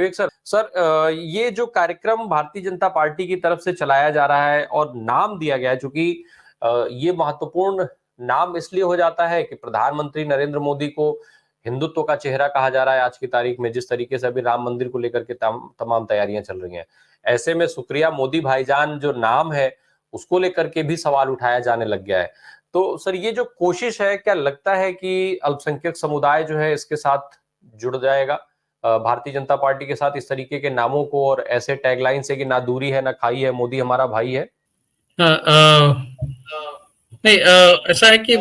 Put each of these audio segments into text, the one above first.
विवेक sir ये जो कार्यक्रम भारतीय जनता पार्टी की तरफ से चलाया जा रहा है और नाम दिया गया है, चूंकि ये महत्वपूर्ण नाम इसलिए हो जाता है कि प्रधानमंत्री नरेंद्र मोदी को हिंदुत्व का चेहरा कहा जा रहा है आज की तारीख में, जिस तरीके से अभी राम मंदिर को लेकर के तमाम तैयारियां चल रही हैं। ऐसे में शुक्रिया मोदी भाईजान जो नाम है उसको लेकर के भी सवाल उठाया जाने लग गया है। तो सर ये जो कोशिश है, क्या लगता है कि अल्पसंख्यक समुदाय जो है इसके साथ जुड़ जाएगा भारतीय जनता पार्टी के साथ, इस तरीके के नामों को और ऐसे टैगलाइन से कि ना दूरी है ना खाई है, मोदी हमारा भाई है? नहीं, ऐसा है कि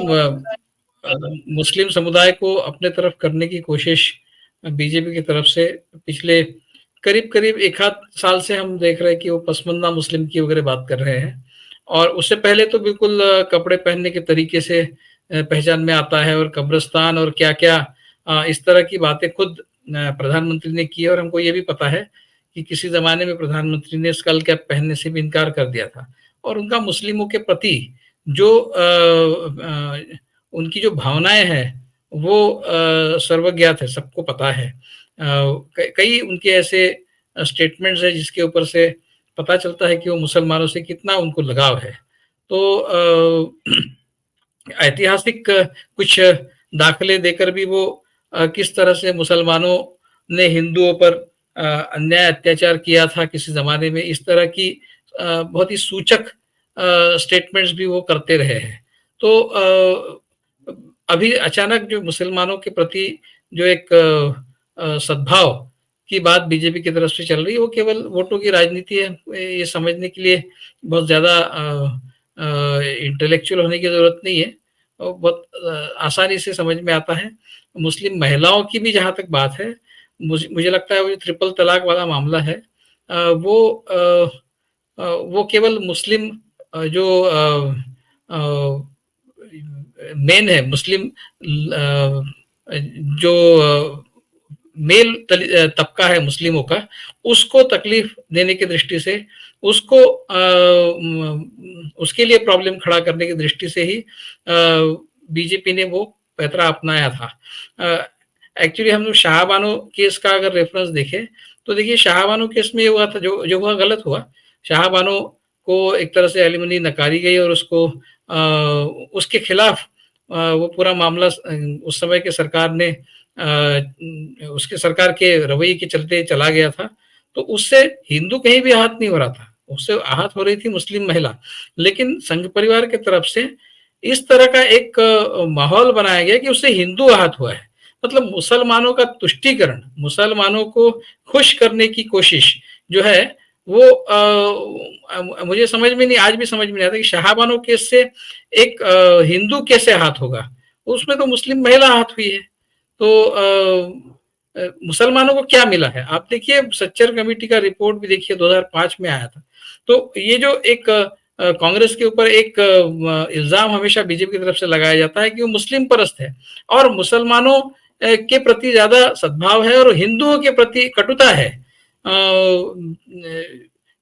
मुस्लिम समुदाय को अपने तरफ करने की कोशिश बीजेपी की तरफ से पिछले करीब एक आध साल से हम देख रहे हैं कि वो पसमंदा मुस्लिम की वगैरह बात कर रहे हैं। और उससे पहले तो बिल्कुल कपड़े पहनने के तरीके से पहचान में आता है, और कब्रिस्तान और क्या क्या इस तरह की बातें खुद प्रधानमंत्री ने की। और हमको ये भी पता है कि किसी जमाने में प्रधानमंत्री ने स्कल कैप पहनने से भी इनकार कर दिया था। और उनका मुस्लिमों के प्रति जो उनकी जो भावनाएं हैं वो सर्वज्ञात है, सबको पता है। कई उनके ऐसे स्टेटमेंट्स है जिसके ऊपर से पता चलता है कि वो मुसलमानों से कितना उनको लगाव है। तो ऐतिहासिक कुछ दाखिले देकर भी वो किस तरह से मुसलमानों ने हिंदुओं पर अन्याय अत्याचार किया था किसी जमाने में, इस तरह की बहुत ही सूचक स्टेटमेंट्स भी वो करते रहे हैं। तो अभी अचानक जो मुसलमानों के प्रति जो एक सद्भाव की बात बीजेपी की तरफ से चल रही है, वो केवल वोटों की राजनीति है। ये समझने के लिए बहुत ज्यादा इंटेलेक्चुअल होने की जरूरत नहीं है, बहुत आसानी से समझ में आता है। मुस्लिम महिलाओं की भी जहां तक बात है, मुझे लगता है वो जो ट्रिपल तलाक वाला मामला है वो केवल मुस्लिम जो मेन है, मुस्लिम जो मेल तबका है मुस्लिमों का, उसको तकलीफ देने की दृष्टि से, उसको उसके लिए प्रॉब्लम खड़ा करने की दृष्टि से ही बीजेपी ने वो पैतरा अपनाया था। एक्चुअली हम लोग शाहबानो केस का अगर रेफरेंस देखें तो देखिए, शाहबानो केस में ये हुआ था, जो हुआ गलत हुआ। शाहबानो को एक तरह से एलिमनी नकारी गई और उसको उसके खिलाफ वो पूरा मामला उस समय के सरकार ने उसके सरकार के रवैये के चलते चला गया था। तो उससे हिंदू कहीं भी आहत नहीं हो रहा था, उससे आहत हो रही थी मुस्लिम महिला। लेकिन संघ परिवार की तरफ से इस तरह का एक माहौल बनाया गया कि उससे हिंदू आहत हुआ है। मतलब मुसलमानों का तुष्टीकरण, मुसलमानों को खुश करने की कोशिश जो है वो मुझे समझ में नहीं, आज भी समझ में नहीं आता कि शाहबानो केस से एक हिंदू कैसे आहत होगा। उसमें तो मुस्लिम महिला आहत हुई है। तो मुसलमानों को क्या मिला है? आप देखिए, सच्चर कमेटी का रिपोर्ट भी देखिए, 2005 में आया था। तो ये जो एक कांग्रेस के ऊपर एक इल्जाम हमेशा बीजेपी की तरफ से लगाया जाता है कि वो मुस्लिम परस्त है और मुसलमानों के प्रति ज्यादा सद्भाव है और हिंदुओं के प्रति कटुता है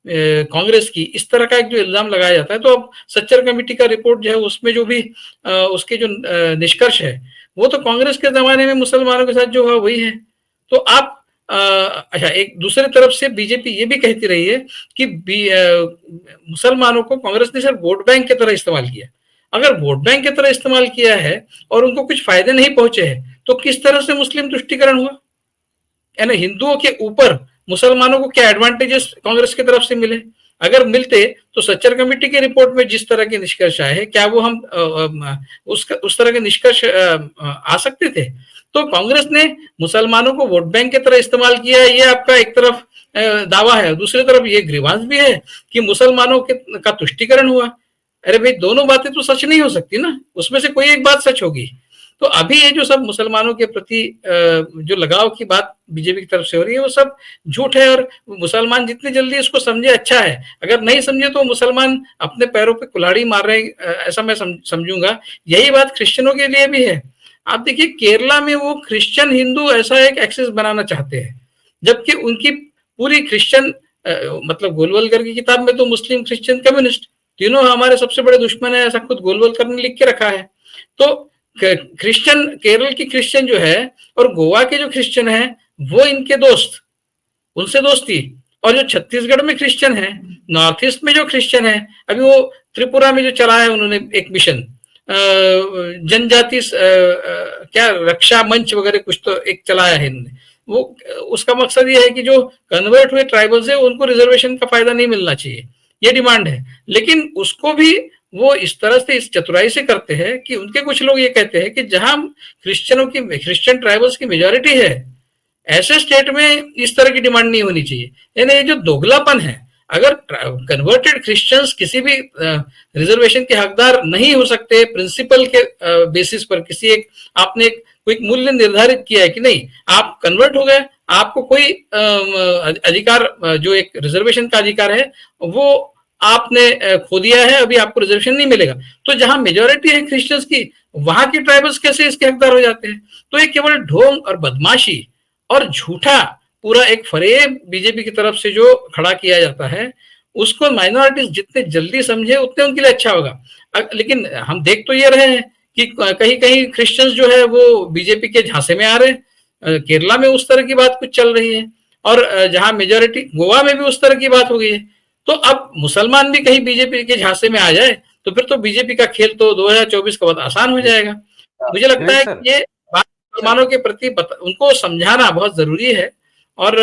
कांग्रेस की, इस तरह का एक जो इल्जाम लगाया जाता है। तो अब सच्चर कमेटी का रिपोर्ट जो है, उसमें जो भी उसके जो निष्कर्ष है, वो तो कांग्रेस के जमाने में मुसलमानों के साथ जो हुआ वही है। तो आप अच्छा, एक दूसरे तरफ से बीजेपी ये भी कहती रही है कि मुसलमानों को कांग्रेस ने सिर्फ वोट बैंक की तरह इस्तेमाल किया। अगर वोट बैंक की तरह इस्तेमाल किया है और उनको कुछ फायदे नहीं पहुंचे हैं, तो किस तरह से मुस्लिम तुष्टीकरण हुआ? यानी हिंदुओं के ऊपर मुसलमानों को क्या एडवांटेजेस कांग्रेस की तरफ से मिले? अगर मिलते तो सच्चर कमेटी की रिपोर्ट में जिस तरह के निष्कर्ष आए हैं, क्या वो हम उस तरह के निष्कर्ष आ सकते थे? तो कांग्रेस ने मुसलमानों को वोट बैंक की तरह इस्तेमाल किया, ये आपका एक तरफ दावा है। दूसरी तरफ ये ग्रीवांस भी है कि मुसलमानों का तुष्टीकरण हुआ। अरे भाई, दोनों बातें तो सच नहीं हो सकती ना, उसमें से कोई एक बात सच होगी। तो अभी ये जो सब मुसलमानों के प्रति जो लगाव की बात बीजेपी की तरफ से हो रही है, वो सब झूठ है। और मुसलमान जितनी जल्दी इसको समझे अच्छा है, अगर नहीं समझे तो मुसलमान अपने पैरों पे कुल्हाड़ी मार रहे हैं, ऐसा मैं समझूंगा। यही बात क्रिश्चियनों के लिए भी है। आप देखिए, केरला में वो क्रिश्चियन हिंदू ऐसा एक एक्सेस बनाना चाहते हैं, जबकि उनकी पूरी क्रिश्चियन मतलब गोलवलकर की किताब में तो मुस्लिम, क्रिश्चियन, कम्युनिस्ट तीनों हमारे सबसे बड़े दुश्मन है, ऐसा खुद गोलवलकर ने लिख के रखा है। तो क्रिश्चियन, केरल की क्रिश्चियन जो है और गोवा के जो क्रिश्चियन है, वो इनके दोस्त, उनसे दोस्ती। और जो छत्तीसगढ़ में क्रिश्चियन है, नॉर्थ ईस्ट में जो क्रिश्चियन है, अभी वो त्रिपुरा में जो चला है उन्होंने एक मिशन, जनजाति क्या रक्षा मंच वगैरह कुछ तो एक चलाया है इन्होंने। वो उसका मकसद ये है कि जो कन्वर्ट हुए ट्राइबल्स है उनको रिजर्वेशन का फायदा नहीं मिलना चाहिए, ये डिमांड है। लेकिन उसको भी वो इस तरह से, इस चतुराई से करते हैं कि उनके कुछ लोग ये कहते हैं कि जहां क्रिश्चियन ट्राइबल्स की मेजोरिटी है, ऐसे स्टेट में इस तरह की डिमांड नहीं होनी चाहिए। यानी ये जो दोगलापन है, अगर कन्वर्टेड क्रिश्चियंस किसी भी रिजर्वेशन के हकदार नहीं हो सकते प्रिंसिपल के बेसिस पर, किसी एक आपने एक कोई मूल्य निर्धारित किया है कि नहीं, आप कन्वर्ट हो गए, आपको कोई अधिकार, जो एक रिजर्वेशन का अधिकार है वो आपने खो दिया है, अभी आपको रिजर्वेशन नहीं मिलेगा। तो जहां मेजोरिटी है क्रिश्चियंस की, वहां के ट्राइबल्स कैसे इसके हकदार हो जाते हैं? तो ये केवल ढोंग और बदमाशी और झूठा पूरा एक फरेब बीजेपी की तरफ से जो खड़ा किया जाता है, उसको माइनॉरिटीज जितने जल्दी समझे उतने उनके लिए अच्छा होगा। लेकिन हम देख तो ये रहे हैं कि कहीं कहीं क्रिश्चियंस जो है वो बीजेपी के झांसे में आ रहे हैं। केरला में उस तरह की बात कुछ चल रही है, और जहां मेजोरिटी, गोवा में भी उस तरह की बात हो गई है। तो अब मुसलमान भी कहीं बीजेपी के झांसे में आ जाए तो फिर तो बीजेपी का खेल तो 2024 का बहुत आसान हो जाएगा। मुझे लगता है कि ये बात मुसलमानों के प्रति उनको समझाना बहुत जरूरी है, और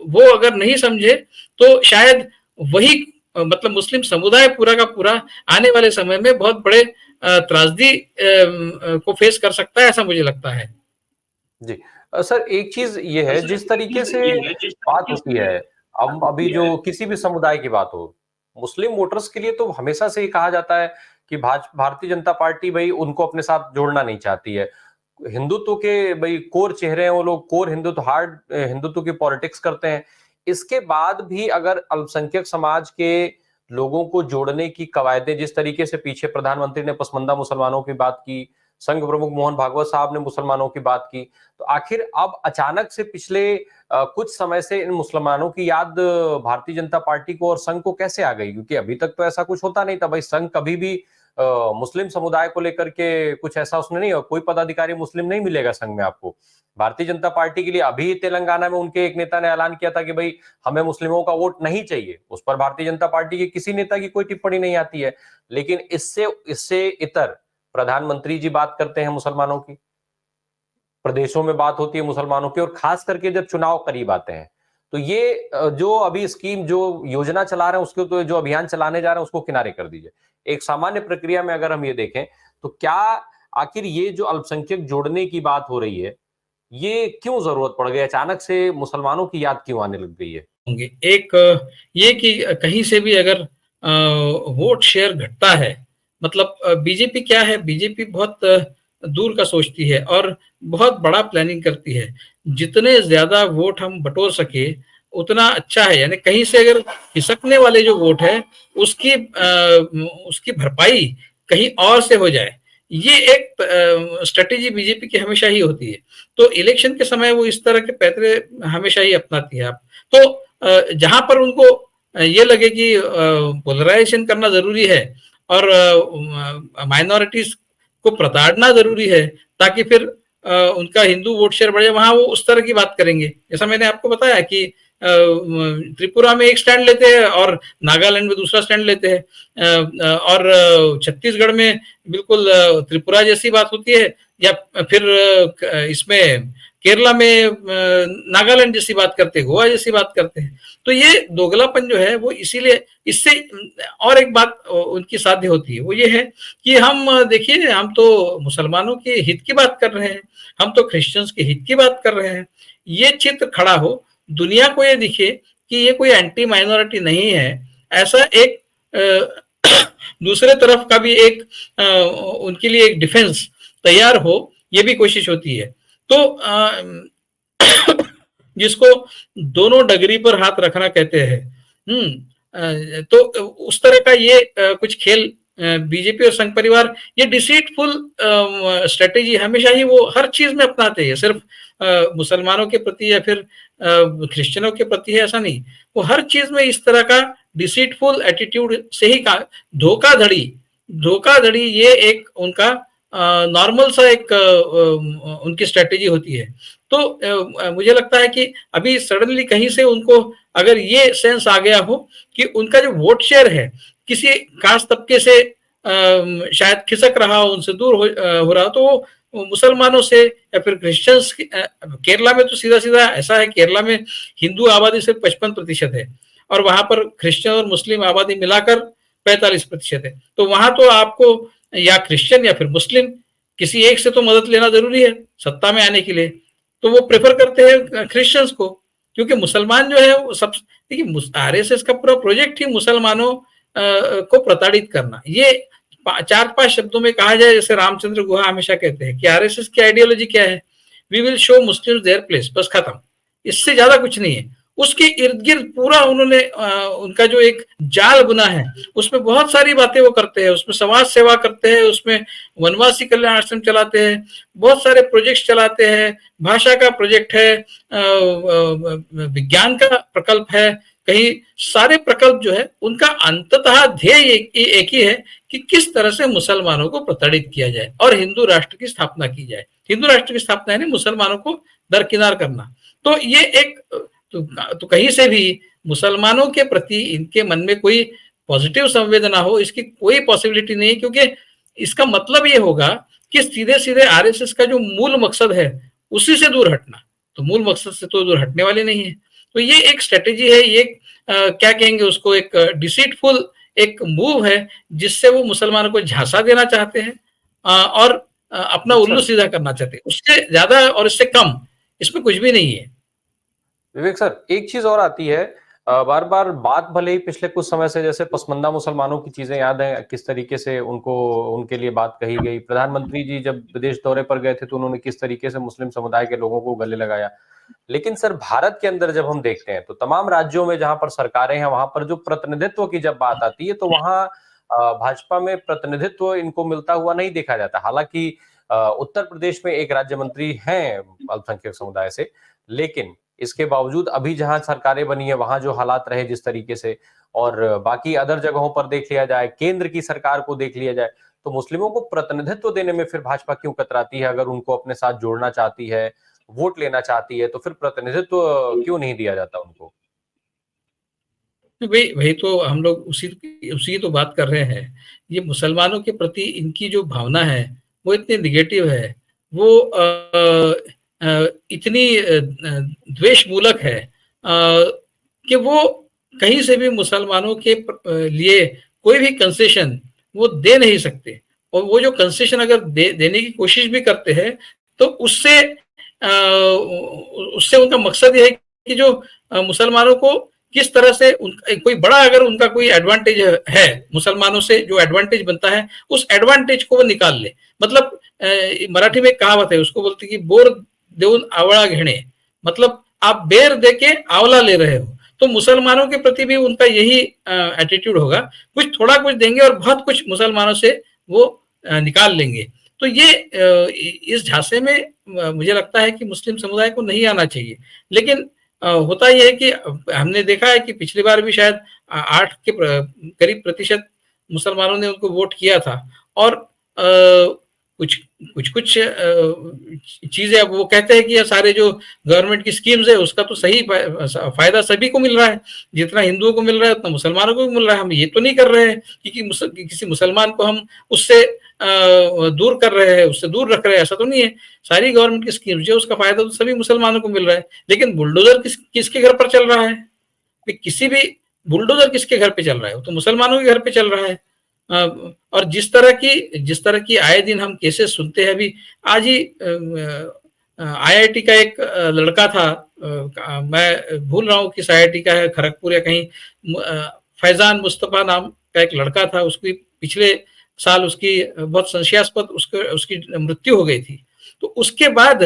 वो अगर नहीं समझे तो शायद वही मतलब मुस्लिम समुदाय पूरा का पूरा आने वाले समय में बहुत बड़े त्रासदी को फेस कर सकता है, ऐसा मुझे लगता है। जी सर, एक चीज ये है, जिस तरीके से बात होती है, अब अभी जो किसी भी समुदाय की बात हो, मुस्लिम वोटर्स के लिए तो हमेशा से ही कहा जाता है कि भारतीय जनता पार्टी भाई उनको अपने साथ जोड़ना नहीं चाहती है। हिंदुत्व के भाई कोर चेहरे हैं वो लोग, कोर हिंदुत्व, हार्ड हिंदुत्व की पॉलिटिक्स करते हैं। इसके बाद भी अगर अल्पसंख्यक समाज के लोगों को जोड़ने की कवायदें, जिस तरीके से पीछे प्रधानमंत्री ने पसमंदा मुसलमानों की बात की, संघ प्रमुख मोहन भागवत साहब ने मुसलमानों की बात की, तो आखिर अब अचानक से पिछले कुछ समय से इन मुसलमानों की याद भारतीय जनता पार्टी को और संघ को कैसे आ गई? क्योंकि अभी तक तो ऐसा कुछ होता नहीं था भाई, संघ कभी भी मुस्लिम समुदाय को लेकर के कुछ ऐसा उसने नहीं, कोई पदाधिकारी मुस्लिम नहीं मिलेगा संघ में आपको। भारतीय जनता पार्टी के लिए अभी तेलंगाना में उनके एक नेता ने ऐलान किया था कि भाई हमें मुस्लिमों का वोट नहीं चाहिए, उस पर भारतीय जनता पार्टी के किसी नेता की कोई टिप्पणी नहीं आती है। लेकिन इससे इससे इतर प्रधानमंत्री जी बात करते हैं मुसलमानों की, प्रदेशों में बात होती है मुसलमानों की, और खास करके जब चुनाव करीब आते हैं तो ये जो अभी स्कीम, जो योजना चला रहे हैं उसको, तो जो अभियान चलाने जा रहे हैं उसको किनारे कर दीजिए। एक सामान्य प्रक्रिया में अगर हम ये देखें तो क्या आखिर ये जो अल्पसंख्यक जोड़ने की बात हो रही है, ये क्यों जरूरत पड़ गई? अचानक से मुसलमानों की याद क्यों आने लग गई है? एक ये कि कहीं से भी अगर वोट शेयर घटता है, मतलब बीजेपी क्या है, बीजेपी बहुत दूर का सोचती है और बहुत बड़ा प्लानिंग करती है। जितने ज्यादा वोट हम बटोर सके उतना अच्छा है। यानी कहीं से अगर खिसकने वाले जो वोट है उसकी भरपाई कहीं और से हो जाए, ये एक स्ट्रेटेजी बीजेपी की हमेशा ही होती है। तो इलेक्शन के समय वो इस तरह के पैतरे हमेशा ही अपनाती है। आप तो जहां पर उनको ये लगे कि पोलराइजेशन करना जरूरी है और माइनॉरिटीज को प्रताड़ना जरूरी है ताकि फिर उनका हिंदू वोट शेयर बढ़े, वहां वो उस तरह की बात करेंगे। जैसा मैंने आपको बताया कि त्रिपुरा में एक स्टैंड लेते हैं और नागालैंड में दूसरा स्टैंड लेते हैं, और छत्तीसगढ़ में बिल्कुल त्रिपुरा जैसी बात होती है, या फिर इसमें केरला में नागालैंड जैसी बात करते हैं, गोवा जैसी बात करते हैं। तो ये दोगलापन जो है वो इसीलिए, इससे और एक बात उनकी साध्य होती है, वो ये है कि हम देखिए, हम तो मुसलमानों के हित की बात कर रहे हैं, हम तो क्रिश्चियंस के हित की बात कर रहे हैं। ये चित्र खड़ा हो, दुनिया को ये दिखे कि ये कोई एंटी माइनॉरिटी नहीं है, ऐसा एक दूसरे तरफ का भी एक उनके लिए एक डिफेंस तैयार हो, ये भी कोशिश होती है। तो जिसको दोनों डगरी पर हाथ रखना कहते हैं। तो उस तरह का ये कुछ खेल बीजेपी और संघ परिवार, ये डिसीटफुल स्ट्रेटेजी हमेशा ही वो हर चीज में अपनाते हैं। सिर्फ मुसलमानों के प्रति या फिर क्रिश्चियनों के प्रति है ऐसा नहीं, वो हर चीज में इस तरह का डिसीटफुल एटीट्यूड से ही धोखाधड़ी ये एक उनका नॉर्मल सा एक उनकी स्ट्रेटेजी होती है। तो मुझे लगता है कि अभी सडनली कहीं से उनको अगर ये सेंस आ गया हो कि उनका जो वोट शेयर है किसी खास तबके से शायद खिसक रहा हो, उनसे दूर हो रहा हो, तो वो मुसलमानों से या फिर क्रिश्चियंस केरला में तो सीधा सीधा ऐसा है, केरला में हिंदू आबादी सिर्फ 55% है और वहां पर क्रिश्चियन और मुस्लिम आबादी मिलाकर 45% है। तो वहां तो आपको या क्रिश्चियन या फिर मुस्लिम किसी एक से तो मदद लेना जरूरी है सत्ता में आने के लिए। तो वो प्रेफर करते हैं क्रिश्चियंस को, क्योंकि मुसलमान जो है वो सब, देखिए आरएसएस का पूरा प्रोजेक्ट ही मुसलमानों को प्रताड़ित करना। ये 4-5 शब्दों में कहा जाए, जैसे रामचंद्र गुहा हमेशा कहते हैं कि आरएसएस की आइडियोलॉजी क्या है, we will show Muslims their place, बस खत्म, इससे ज्यादा कुछ नहीं है। उसके इर्द गिर्द पूरा उन्होंने उनका जो एक जाल बुना है उसमें बहुत सारी बातें वो करते हैं, उसमें समाज सेवा करते हैं, उसमें वनवासी कल्याण आश्रम चलाते हैं, बहुत सारे प्रोजेक्ट चलाते हैं, भाषा का प्रोजेक्ट है, विज्ञान का प्रकल्प है, कहीं सारे प्रकल्प जो है उनका अंततः ध्येय एक ही है कि किस तरह से मुसलमानों को प्रताड़ित किया जाए और हिंदू राष्ट्र की स्थापना की जाए। हिंदू राष्ट्र की स्थापना यानी मुसलमानों को दरकिनार करना। तो ये एक तो कहीं से भी मुसलमानों के प्रति इनके मन में कोई पॉजिटिव संवेदना हो, इसकी कोई पॉसिबिलिटी नहीं है, क्योंकि इसका मतलब ये होगा कि सीधे सीधे आरएसएस का जो मूल मकसद है उसी से दूर हटना, तो मूल मकसद से तो दूर हटने वाले नहीं है। तो ये एक स्ट्रेटेजी है, ये क्या कहेंगे उसको, एक डिसीटफुल एक मूव है जिससे वो मुसलमानों को झांसा देना चाहते हैं और अपना उल्लू सीधा करना चाहते हैं। उससे ज्यादा और इससे कम इसमें कुछ भी नहीं है। विवेक सर, एक चीज और आती है, बार बार बात भले ही पिछले कुछ समय से जैसे पसमंदा मुसलमानों की चीजें याद है किस तरीके से उनको उनके लिए बात कही गई, प्रधानमंत्री जी जब विदेश दौरे पर गए थे तो उन्होंने किस तरीके से मुस्लिम समुदाय के लोगों को गले लगाया। लेकिन सर भारत के अंदर जब हम देखते हैं तो तमाम राज्यों में जहां पर सरकारें हैं वहां पर जो प्रतिनिधित्व की जब बात आती है तो वहां भाजपा में प्रतिनिधित्व इनको मिलता हुआ नहीं देखा जाता। हालांकि उत्तर प्रदेश में एक राज्य मंत्री हैं अल्पसंख्यक समुदाय से, लेकिन इसके बावजूद अभी जहां सरकारें बनी है वहां जो हालात रहे जिस तरीके से, और बाकी अदर जगहों पर देख लिया जाए, केंद्र की सरकार को देख लिया जाए, तो मुस्लिमों को प्रतिनिधित्व देने में फिर भाजपा क्यों कतराती है? अगर उनको अपने साथ जोड़ना चाहती है, वोट लेना चाहती है, तो फिर प्रतिनिधित्व क्यों नहीं दिया जाता उनको? वही वही तो हम लोग उसी उसी की तो बात कर रहे हैं। ये मुसलमानों के प्रति इनकी जो भावना है वो इतनी निगेटिव है, वो इतनी द्वेष मूलक है कि वो कहीं से भी मुसलमानों के लिए कोई भी कंसेशन वो दे नहीं सकते। और वो जो कंसेशन अगर देने की कोशिश भी करते हैं तो उससे उससे उनका मकसद ये है कि जो मुसलमानों को किस तरह से कोई बड़ा अगर उनका कोई एडवांटेज है, मुसलमानों से जो एडवांटेज बनता है उस एडवांटेज को वो निकाल ले। मतलब मराठी में एक कहावत है, उसको बोलते कि बोर देऊन आवळा घेणे, मतलब आप बेर देके आंवला ले रहे हो। तो मुसलमानों के प्रति भी उनका यही एटीट्यूड होगा, कुछ थोड़ा कुछ देंगे और बहुत कुछ मुसलमानों से वो निकाल लेंगे। तो ये इस झांसे में मुझे लगता है कि मुस्लिम समुदाय को नहीं आना चाहिए। लेकिन होता यह है कि हमने देखा है कि पिछली बार भी शायद 8 के करीब प्रतिशत मुसलमानों ने उनको वोट किया था और कुछ कुछ कुछ चीजें, अब वो कहते हैं कि ये सारे जो गवर्नमेंट की स्कीम्स है उसका तो सही फायदा सभी को मिल रहा है, जितना हिंदुओं को मिल रहा है उतना मुसलमानों को भी मिल रहा है। हम ये तो नहीं कर रहे हैं कि किसी मुसलमान को हम उससे दूर कर रहे हैं, उससे दूर रख रहे हैं, ऐसा तो नहीं है। सारी गवर्नमेंट की स्कीम्स जो उसका फायदा तो सभी मुसलमानों को मिल रहा है। लेकिन बुलडोजर किसके घर पर चल रहा है? किसी भी बुलडोजर किसके घर पे चल रहा है? तो मुसलमानों के घर पे चल रहा है। और जिस तरह की आए दिन हम केसेस सुनते हैं, अभी आज ही आईआईटी का एक लड़का था, मैं भूल रहा हूँ किस आईआईटी का है, खड़गपुर या कहीं, फैजान मुस्तफा नाम का एक लड़का था, उसकी पिछले साल उसकी बहुत संशयास्पद उसकी मृत्यु हो गई थी। तो उसके बाद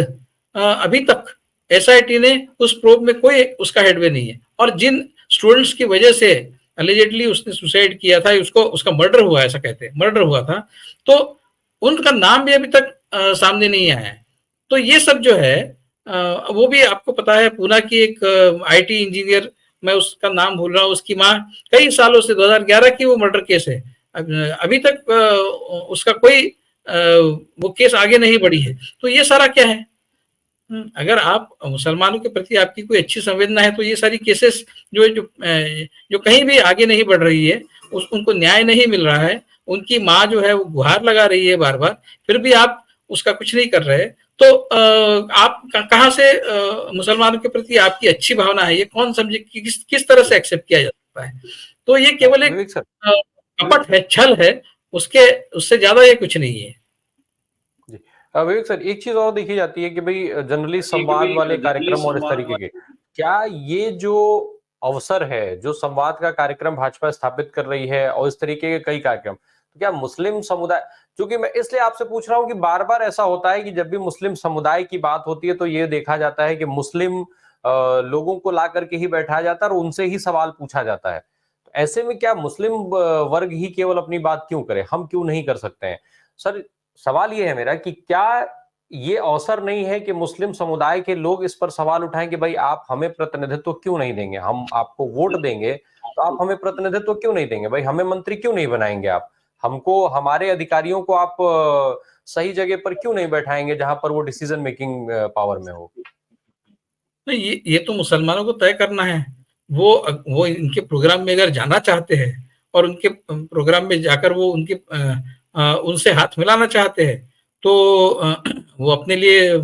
अभी तक एसआईटी ने उस प्रोब में कोई उसका हेडवे नहीं है। और जिन स्टूडेंट्स की वजह से अलिजेडली उसने सुसाइड किया था, उसका मर्डर हुआ, ऐसा कहते हैं मर्डर हुआ था, तो उनका नाम भी अभी तक सामने नहीं आया है। तो ये सब जो है वो भी आपको पता है, पूना की एक आईटी इंजीनियर, मैं उसका नाम भूल रहा हूँ, उसकी माँ कई सालों से 2011 की वो मर्डर केस है, अभी तक उसका कोई वो केस आगे नहीं बढ़ी है। तो ये सारा क्या है? अगर आप मुसलमानों के प्रति आपकी कोई अच्छी संवेदना है तो ये सारी केसेस जो कहीं भी आगे नहीं बढ़ रही है, उनको न्याय नहीं मिल रहा है, उनकी माँ जो है वो गुहार लगा रही है बार बार, फिर भी आप उसका कुछ नहीं कर रहे, तो आप कहाँ से मुसलमानों के प्रति आपकी अच्छी भावना है, ये कौन समझे कि किस तरह से एक्सेप्ट किया जा सकता है? तो ये केवल एक विवेक सर, कपट है, छल है, उससे ज्यादा ये कुछ नहीं है। जी। विवेक सर, एक चीज और देखी जाती है कि भाई जनरली संवाद वाले कार्यक्रम और इस तरीके के, क्या ये जो अवसर है, जो संवाद का कार्यक्रम भाजपा स्थापित कर रही है और इस तरीके के कई कार्यक्रम, तो क्या मुस्लिम समुदाय, क्योंकि मैं इसलिए आपसे पूछ रहा हूं कि बार बार ऐसा होता है कि जब भी मुस्लिम समुदाय की बात होती है तो ये देखा जाता है कि मुस्लिम लोगों को ला करके ही बैठाया जाता है और उनसे ही सवाल पूछा जाता है। तो ऐसे में क्या मुस्लिम वर्ग ही केवल अपनी बात क्यों करे, हम क्यों नहीं कर सकते हैं? सर, सवाल ये है मेरा कि क्या ये अवसर नहीं है कि मुस्लिम समुदाय के लोग इस पर सवाल उठाएं कि भाई आप हमें प्रतिनिधित्व क्यों नहीं देंगे, हम आपको वोट देंगे तो आप हमें प्रतिनिधित्व क्यों नहीं देंगे, भाई हमें मंत्री क्यों नहीं बनाएंगे, आप हमको, हमारे अधिकारियों को आप सही जगह पर क्यों नहीं बैठाएंगे जहां पर वो डिसीजन मेकिंग पावर में हो? नहीं, ये तो मुसलमानों को तय करना है। वो इनके प्रोग्राम में अगर जाना चाहते हैं और उनके प्रोग्राम में जाकर वो उनसे हाथ मिलाना चाहते हैं, तो वो अपने लिए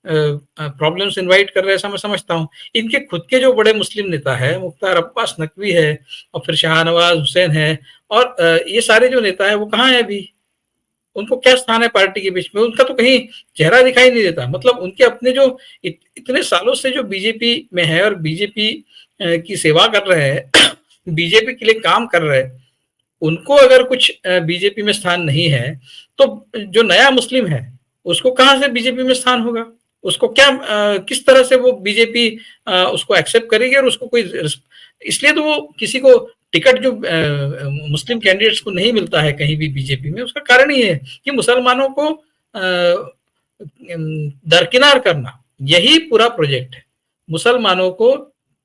प्रॉब्लम्स इनवाइट कर रहे हैं, ऐसा मैं समझता हूँ। इनके खुद के जो बड़े मुस्लिम नेता है, मुख्तार अब्बास नकवी है और फिर शाहनवाज हुसैन है, और ये सारे जो नेता है वो कहाँ है अभी? उनको क्या स्थान है पार्टी के बीच में? उनका तो कहीं चेहरा दिखाई नहीं देता। मतलब उनके अपने जो इतने सालों से जो बीजेपी में है और बीजेपी की सेवा कर रहे हैं, बीजेपी के लिए काम कर रहे हैं, उनको अगर कुछ बीजेपी में स्थान नहीं है, तो जो नया मुस्लिम है उसको कहाँ से बीजेपी में स्थान होगा? उसको क्या किस तरह से वो बीजेपी उसको एक्सेप्ट करेगी? और उसको कोई, इसलिए तो वो किसी को टिकट जो मुस्लिम कैंडिडेट्स को नहीं मिलता है कहीं भी बीजेपी में, उसका कारण ही है कि मुसलमानों को दरकिनार करना, यही पूरा प्रोजेक्ट है। मुसलमानों को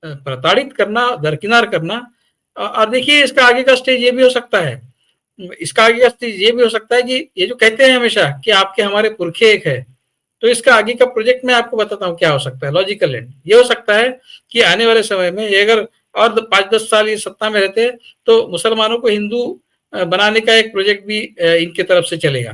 प्रताड़ित करना, दरकिनार करना। और देखिए, इसका आगे का स्टेज ये भी हो सकता है, इसका आगे का स्टेज ये भी हो सकता है कि ये जो कहते हैं हमेशा कि आपके हमारे पुरखे एक है, तो इसका आगे का प्रोजेक्ट मैं आपको बताता हूँ क्या हो सकता है। लॉजिकल एंड ये हो सकता है कि आने वाले समय में ये अगर और 5-10 साल ये सत्ता में रहते हैं, तो मुसलमानों को हिंदू बनाने का एक प्रोजेक्ट भी इनके तरफ से चलेगा,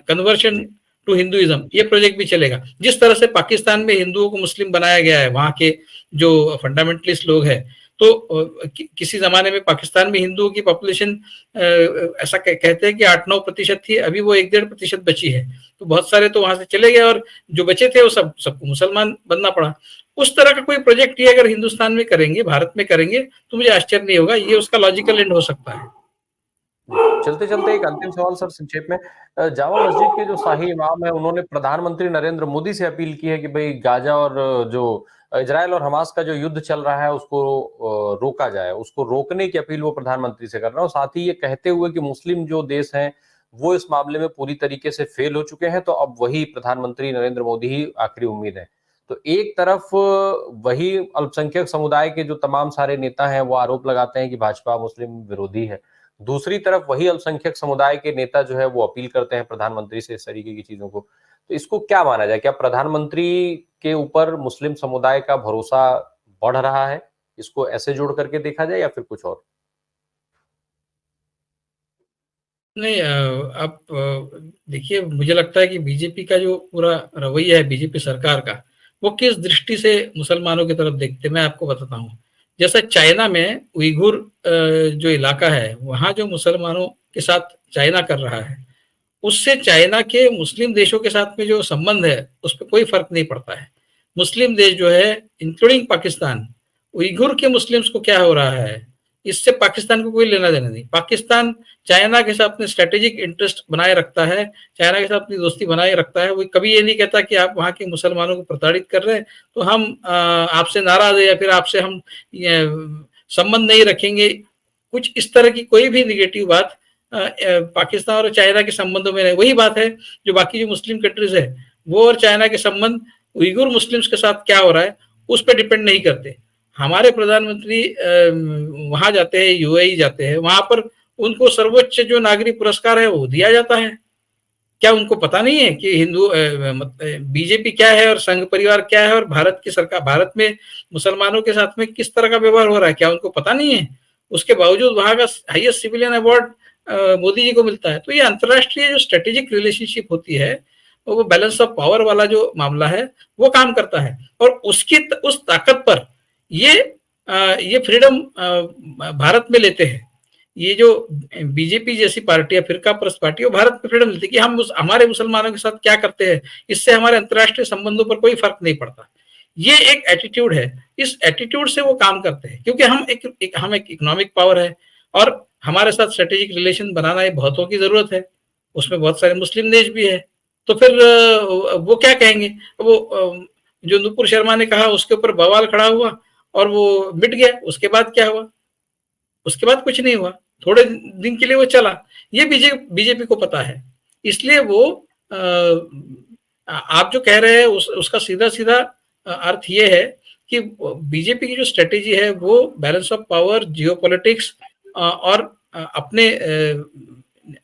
कन्वर्शन टू हिंदुइज्म, ये प्रोजेक्ट भी चलेगा। जिस तरह से पाकिस्तान में हिंदुओं को मुस्लिम बनाया गया है, वहाँ के जो फंडामेंटलिस्ट लोग हैं, तो किसी जमाने में पाकिस्तान में हिंदुओं की पॉपुलेशन ऐसा कहते हैं कि 8-9% थी, अभी वो 1-1.5% बची है। तो बहुत सारे तो वहां से चले गए और जो बचे थे वो सबको मुसलमान बनना पड़ा। उस तरह का कोई प्रोजेक्ट ये अगर हिंदुस्तान में करेंगे, भारत में करेंगे, तो मुझे आश्चर्य नहीं होगा। ये उसका लॉजिकल एंड हो सकता है। चलते चलते एक अंतिम सवाल सर, संक्षेप में, जामा मस्जिद के जो शाही इमाम है उन्होंने प्रधानमंत्री नरेंद्र मोदी से अपील की है कि भाई गाजा और जो इजराइल और हमास का जो युद्ध चल रहा है उसको रोका जाए, उसको रोकने की अपील वो प्रधानमंत्री से कर रहे हैं, और साथ ही ये कहते हुए कि मुस्लिम जो देश हैं वो इस मामले में पूरी तरीके से फेल हो चुके हैं, तो अब वही प्रधानमंत्री नरेंद्र मोदी ही आखिरी उम्मीद है। तो एक तरफ वही अल्पसंख्यक समुदाय के जो तमाम सारे नेता हैं वो आरोप लगाते हैं कि भाजपा मुस्लिम विरोधी है, दूसरी तरफ वही अल्पसंख्यक समुदाय के नेता जो है वो अपील करते हैं प्रधानमंत्री से इस तरीके की चीजों को। तो इसको क्या माना जाए, क्या प्रधानमंत्री के ऊपर मुस्लिम समुदाय का भरोसा बढ़ रहा है, इसको ऐसे जोड़ करके देखा जाए या फिर कुछ और? नहीं, आप देखिए, मुझे लगता है कि बीजेपी का जो पूरा रवैया है, बीजेपी सरकार का, वो किस दृष्टि से मुसलमानों की तरफ देखते हैं मैं आपको बताता हूँ। जैसा चाइना में उइघुर जो इलाका है, वहाँ जो मुसलमानों के साथ चाइना कर रहा है, उससे चाइना के मुस्लिम देशों के साथ में जो संबंध है उस पर कोई फर्क नहीं पड़ता है। मुस्लिम देश जो है, इंक्लूडिंग पाकिस्तान, उइघुर के मुस्लिम्स को क्या हो रहा है, इससे पाकिस्तान को कोई लेना देना नहीं। पाकिस्तान चाइना के साथ अपने स्ट्रेटेजिक इंटरेस्ट बनाए रखता है, चाइना के साथ अपनी दोस्ती बनाए रखता है। वो कभी ये नहीं कहता कि आप वहाँ के मुसलमानों को प्रताड़ित कर रहे हैं तो हम आपसे नाराज है या फिर आपसे हम संबंध नहीं रखेंगे। कुछ इस तरह की कोई भी निगेटिव बात पाकिस्तान और चाइना के संबंधों में नहीं। वही बात है जो बाकी जो मुस्लिम कंट्रीज है, वो और चाइना के संबंध उइगुर मुस्लिम्स के साथ क्या हो रहा है उस पर डिपेंड नहीं करते। हमारे प्रधानमंत्री वहां जाते हैं, यूएई जाते हैं, वहां पर उनको सर्वोच्च जो नागरिक पुरस्कार है वो दिया जाता है। क्या उनको पता नहीं है कि हिंदू बीजेपी क्या है और संघ परिवार क्या है और भारत की सरकार, भारत में मुसलमानों के साथ में किस तरह का व्यवहार हो रहा है, क्या उनको पता नहीं है? उसके बावजूद वहां का highest civilian award Modi ji को मिलता है। तो ये अंतर्राष्ट्रीय जो स्ट्रेटेजिक रिलेशनशिप होती है, वो बैलेंस ऑफ पावर वाला जो मामला है वो काम करता है। और उसकी उस ताकत पर ये फ्रीडम भारत में लेते हैं। ये जो बीजेपी जैसी पार्टी या फिरका परस्त पार्टी, वो भारत में फ्रीडम लेती है कि हम हमारे मुसलमानों के साथ क्या करते हैं, इससे हमारे अंतर्राष्ट्रीय संबंधों पर कोई फर्क नहीं पड़ता। ये एक एटीट्यूड है, इस एटीट्यूड से वो काम करते हैं, क्योंकि हम एक इकोनॉमिक पावर है और हमारे साथ स्ट्रेटेजिक रिलेशन बनाना ये बहुतों की जरूरत है, उसमें बहुत सारे मुस्लिम देश भी है। तो फिर वो क्या कहेंगे? वो जो नुपुर शर्मा ने कहा उसके ऊपर बवाल खड़ा हुआ और वो मिट गया। उसके बाद क्या हुआ? उसके बाद कुछ नहीं हुआ, थोड़े दिन के लिए वो चला। ये बीजेपी को पता है, इसलिए वो आप जो कह रहे हैं उसका सीधा सीधा अर्थ ये है कि बीजेपी की जो स्ट्रेटेजी है वो बैलेंस ऑफ पावर, जियोपॉलिटिक्स और अपने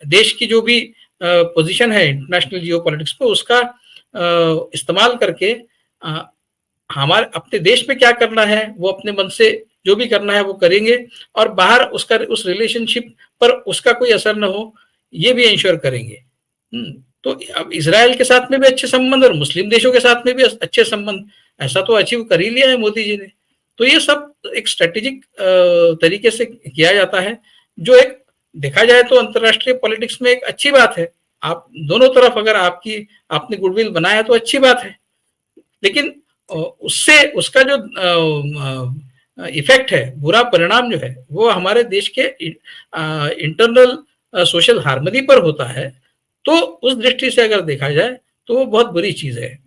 देश की जो भी पोजीशन है इंटरनेशनल जियोपॉलिटिक्स पे, उसका इस्तेमाल करके हमारे अपने देश में क्या करना है वो अपने मन से जो भी करना है वो करेंगे, और बाहर उसका उस रिलेशनशिप पर उसका कोई असर ना हो, ये भी इंश्योर करेंगे। तो अब इजराइल के साथ में भी अच्छे संबंध और मुस्लिम देशों के साथ में भी अच्छे संबंध, ऐसा तो अचीव कर ही लिया है मोदी जी ने। तो ये सब एक स्ट्रेटेजिक तरीके से किया जाता है, जो एक देखा जाए तो अंतर्राष्ट्रीय पॉलिटिक्स में एक अच्छी बात है। आप दोनों तरफ अगर आपने गुडविल बनाया तो अच्छी बात है, लेकिन उससे उसका जो इफेक्ट है, बुरा परिणाम जो है, वो हमारे देश के इंटरनल सोशल हार्मनी पर होता है। तो उस दृष्टि से अगर देखा जाए तो वो बहुत बुरी चीज है।